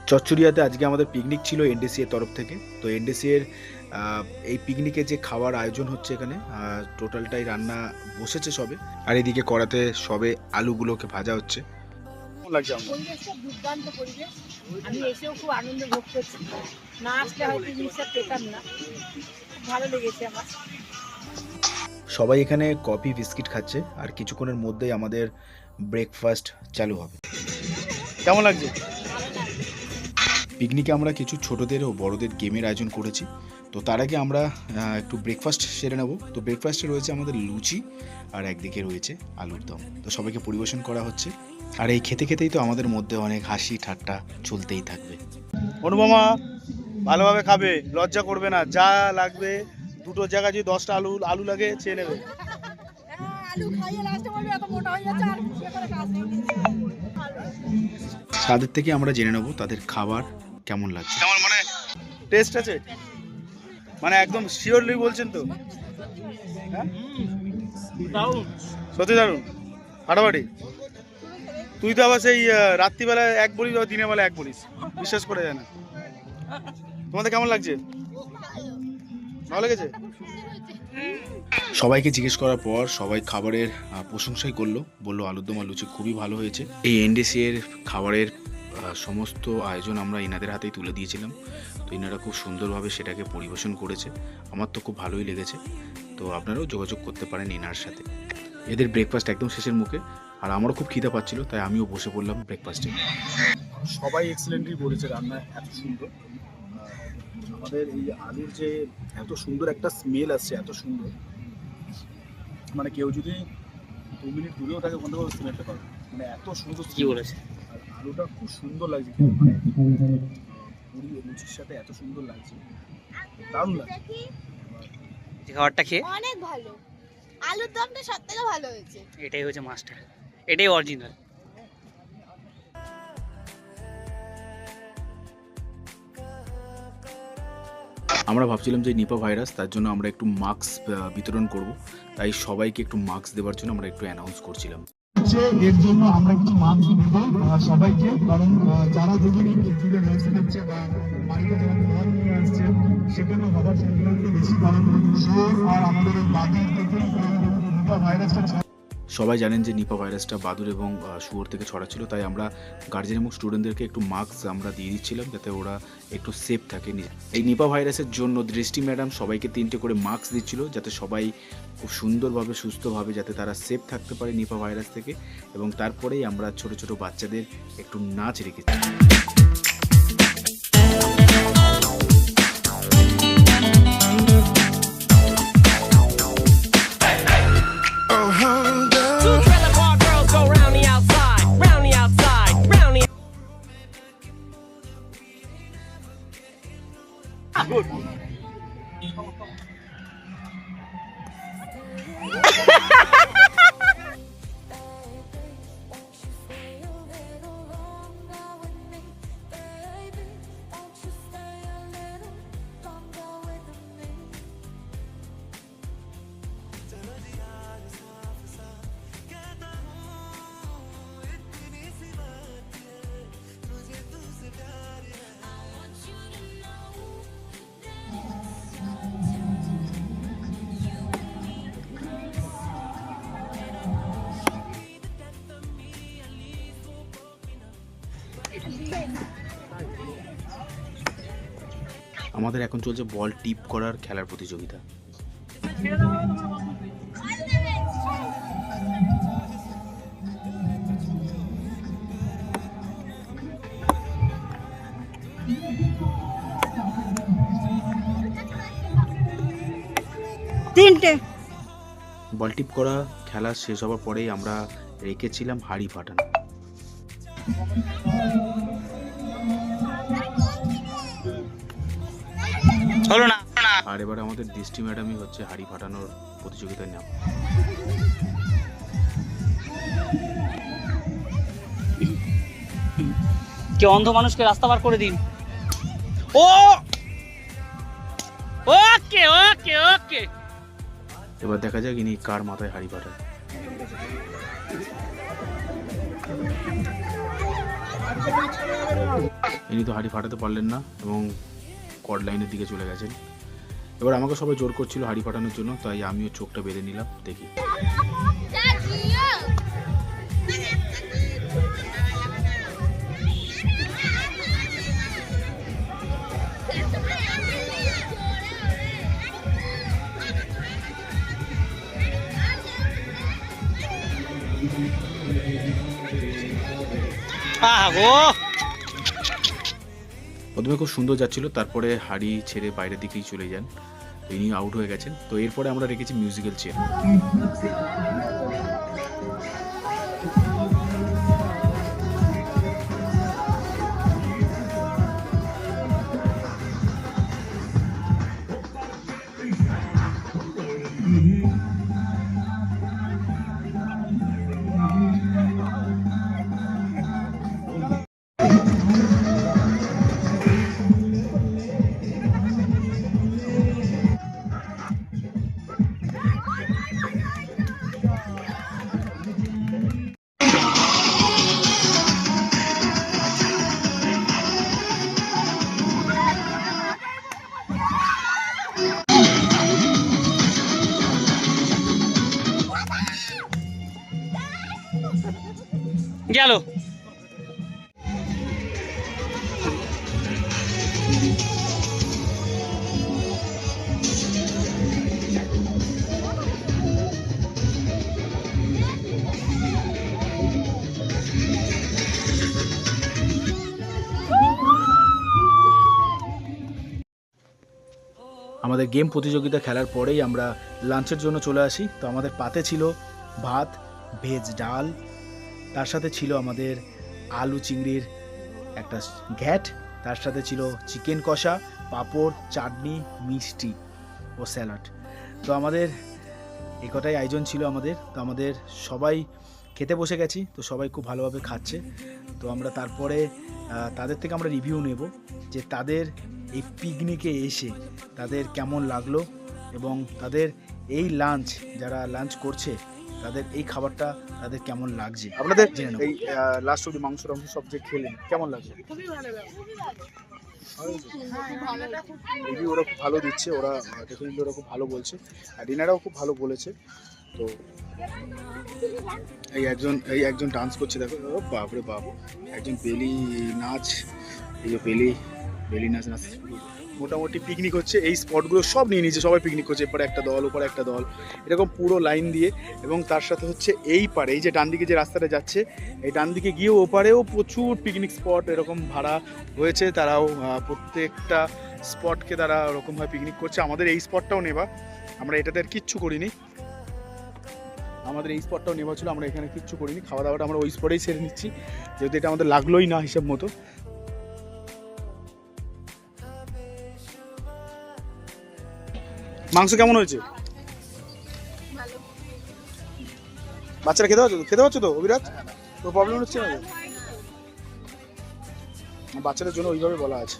চচ্চড়িয়াতে আজকে আমাদের পিকনিক ছিল এনডিসি এর তরফ থেকে। তো এনডিসি এর এই পিকনিকে যে খাওয়ার আয়োজন হচ্ছে এখানে টোটালটাই রান্না বসেছে সবে, আর এদিকে কড়াতে সবে আলুগুলোকে ভাজা হচ্ছে। কেমন লাগছে আমার? পরিবেশটা দুর্দান্ত পরিবেশ। আমি এসেও খুব আনন্দ ভোগ করছি। না আসলে হয়তো এই জিনিসটা পেতাম না। খুব ভালো লেগেছে আমার। সবাই এখানে কফি বিস্কিট খাচ্ছে, আর কিছুক্ষণের মধ্যেই আমাদের ব্রেকফাস্ট চালু হবে। কেমন লাগছে? পিকনিকে আমরা কিছু ছোটদের ও বড়দের গেমের আয়োজন করেছি। তো তার আগে আমরা একটু ব্রেকফাস্ট সেরে নেব। তো ব্রেকফাস্টে রয়েছে আমাদের লুচি, আর একদিকে রয়েছে আলুর দম। তো সবাইকে পরিবেশন করা হচ্ছে, আর এই খেতে খেতেই তো আমাদের মধ্যে অনেক হাসি ঠাট্টা চলতেই থাকবে। অনুপমা ভালোভাবে খাবে, লজ্জা করবে না। যা লাগবে, দুটো জায়গায় যদি 10টা আলু লাগে চেয়ে নেবে। তাদের থেকে আমরা জেনে নেব তাদের খাবার কেমন লাগছে। কেমন মানে টেস্ট আছে? মানে একদম শিওরলি বলছেন তো? হ্যাঁ, সত্যি দারুণ, ফাটাফাটি। তুই তো আবার সেই রাত্রিবেলা এক বলিস, আবার দিনের বেলা এক বলিস, বিশ্বাস করে যায় না। তোমাদের কেমন লাগছে? ভালো লেগেছে? সবাইকে জিজ্ঞেস করার পর সবাই খাবারের প্রশংসাই করলো, বললো আলুর দম আর লুচি খুবই ভালো হয়েছে। এই এনডিসি এর খাবারের সমস্ত আয়োজন আমরা এনাদের হাতেই তুলে দিয়েছিলাম। তো এনারা খুব সুন্দরভাবে সেটাকে পরিবেশন করেছে। আমার তো খুব ভালোই লেগেছে। তো আপনারাও যোগাযোগ করতে পারেন এনার সাথে। এদের ব্রেকফাস্ট একদম শেষের মুখে, আর আমারও খুব খিদে পাচ্ছিল, তাই আমিও বসে পড়লাম ব্রেকফাস্টে। সবাই এক্সেলেন্টলি বলেছে, রান্না এত সুন্দর। আমাদের এই আলুর যে এত সুন্দর একটা স্মেল আসছে, এত সুন্দর, মানে কেউ যদি 2 মিনিট দূরেও থাকে ওখান থেকে স্মেলটা পাবে, মানে এত সুন্দর কি বলেছে। আর আলুটা খুব সুন্দর লাগছে খেতে, মানে পুরি লুচির সাথে এত সুন্দর লাগছে, দারুণ লাগছে। খাবারটা খেয়ে অনেক ভালো। আলুর দমটা সবথেকে ভালো হয়েছে। এটাই হচ্ছে মাস্টার, এটাই অরিজিনাল। আমরা ভাবছিলাম যে নিপা ভাইরাস, তার জন্য আমরা একটু মাস্ক বিতরণ করব, তাই সবাইকে একটু মাস্ক দেওয়ার জন্য আমরা একটু অ্যানাউন্স করছিলাম। এর জন্য আমরা কিছু মাস্ক দেব সবাইকে, কারণ যারা যেগুলি দূরে রয়েছে হচ্ছে বা বাড়িতে যখন ঘর নিয়ে আসছে সেখানে হবার সম্ভাবনা বেশি, কারণ আর আমাদের এই বাদুর থেকে নিপা ভাইরাসটা। সবাই জানেন যে নিপা ভাইরাসটা বাদুর এবং শুয়োর থেকে ছড়াচ্ছিল, তাই আমরা গার্জেন এবং স্টুডেন্টদেরকে একটু মাস্ক আমরা দিয়ে দিচ্ছিলাম, যাতে ওরা একটু সেফ থাকে। এই নিপা ভাইরাসের জন্য দৃষ্টি ম্যাডাম সবাইকে 3টে করে মাস্ক দিচ্ছিল, যাতে সবাই খুব সুন্দরভাবে সুস্থভাবে যাতে তারা সেফ থাকতে পারে নিপা ভাইরাস থেকে। এবং তারপরেই আমরা ছোট ছোট বাচ্চাদের একটু নাচ রেখেছি। আমাদের এখন চলছে বল টিপ করার খেলার প্রতিযোগিতা। তিনটে বল টিপ করা খেলা শেষ হওয়ার পরেই আমরা রেখেছিলাম হাড়ি ফাটানো। হলো না। আর এবার আমাদের দৃষ্টি ম্যাডামই হচ্ছে হাড়ি ফাটানোর প্রতিযোগিতায় নাম। কে অন্ধ মানুষকে রাস্তা বার করে দিন। ও ওকে ওকে ওকে, এবার দেখা যাক ইনি কার মাথায় হাড়ি ফাটায়। ইনি তো হাঁড়ি ফাটাতে পারলেন না এবং কর্ড লাইনের দিকে চলে গেছেন। এবার আমাকে সবাই জোর করছিল হাঁড়ি ফাটানোর জন্য, তাই আমিও চোখটা বেঁধে নিলাম। দেখি প্রথমে খুব সুন্দর যাচ্ছিল, তারপরে হাঁড়ি ছেড়ে বাইরের দিকেই চলে যান, তো ইনি আউট হয়ে গেছেন। তো এরপরে আমরা রেখেছি মিউজিক্যাল চেয়ার। গেল। আমাদের গেম প্রতিযোগিতা খেলার পরেই আমরা লাঞ্চের জন্য চলে আসি। তো আমাদের পাতে ছিল ভাত, ভেজ ডাল, তার সাথে ছিল আমাদের আলু চিংড়ির একটা ঘ্যাট, তার সাথে ছিল চিকেন কষা, পাঁপড়, চাটনি, মিষ্টি ও স্যালাড। তো আমাদের এই কটাই আয়োজন ছিল আমাদের। তো আমাদের সবাই খেতে বসে গেছি, তো সবাই খুব ভালোভাবে খাচ্ছে। তো আমরা তারপরে তাদের থেকে আমরা রিভিউ নেব যে তাদের এই পিকনিকে এসে তাদের কেমন লাগলো এবং তাদের এই লাঞ্চ, যারা লাঞ্চ করছে তাদের এই খাবারটা তাদের কেমন লাগছে আপনাদের জেনে নেব। এই লাস্ট অব্দি মাংস টাংস সব যে খেলেন কেমন লাগছে? খুবই ভালো লাগে। রিভিউ ওরা খুব ভালো দিচ্ছে, ওরা ডেফিনেটলি ওরা খুব ভালো বলছে, আর ডিনারও খুব ভালো বলেছে। তো এই একজন ডান্স করছে, দেখো, ও বাপরে বাপ, একজন বেলি নাচ, এই যে বেলি নাচ নাচছে। মোটামুটি পিকনিক হচ্ছে, এই স্পটগুলো সব নিয়ে নিয়েছে, সবাই পিকনিক করছে, এরপরে একটা দল, ওপরে একটা দল, এরকম পুরো লাইন দিয়ে। এবং তার সাথে হচ্ছে এই পারে, এই যে ডান দিকে যে রাস্তাটা যাচ্ছে, এই ডান দিকে গিয়েও ওপারেও প্রচুর পিকনিক স্পট এরকম ভাড়া হয়েছে। তারাও প্রত্যেকটা স্পটকে তারা ওরকমভাবে পিকনিক করছে। আমাদের এই স্পটটাও নেবা, আমরা এটাতে আর কিচ্ছু করিনি, আমাদের এই স্পটটাও নেওয়া ছিল, আমরা এখানে কিচ্ছু করিনি। খাওয়া দাওয়াটা আমরা ওই স্পটেই সেরে নিচ্ছি, যেহেতু এটা আমাদের লাগলোই না হিসাব মতো। মাংস কেমন হয়েছে? বাচ্চারা খেতে পারছো তো অভিরাজ? তো প্রবলেম হচ্ছে না? বাচ্চাদের জন্য ওইভাবে বলা আছে।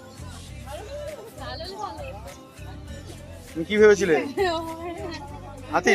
তুমি কি ভেবেছিলে? হাতি?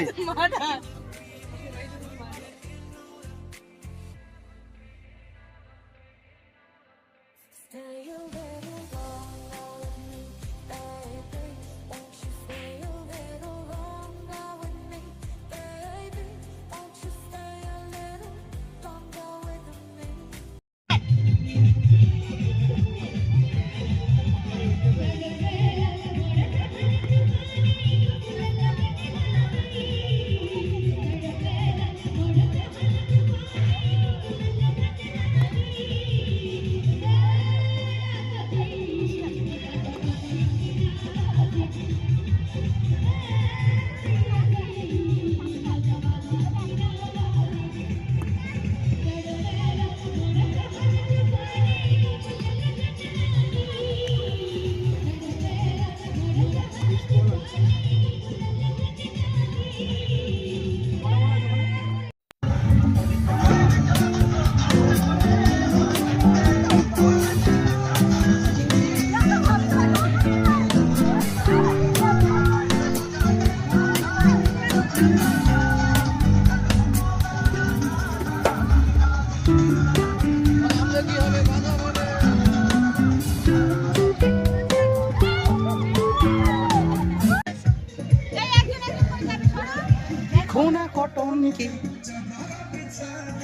ভুনা কটন কি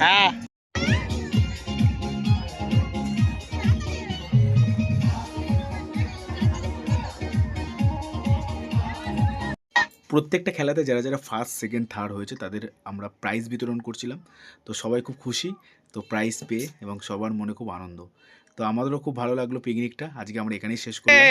হ্যাঁ প্রত্যেকটা খেলাতে যারা যারা ফার্স্ট সেকেন্ড থার্ড হয়েছে তাদের আমরা প্রাইজ বিতরণ করছিলাম। তো সবাই খুব খুশি তো প্রাইজ পেয়ে, এবং সবার মনে খুব আনন্দ। তো আমাদেরও খুব ভালো লাগলো পিকনিকটা। আজকে আমরা এখানেই শেষ করলাম।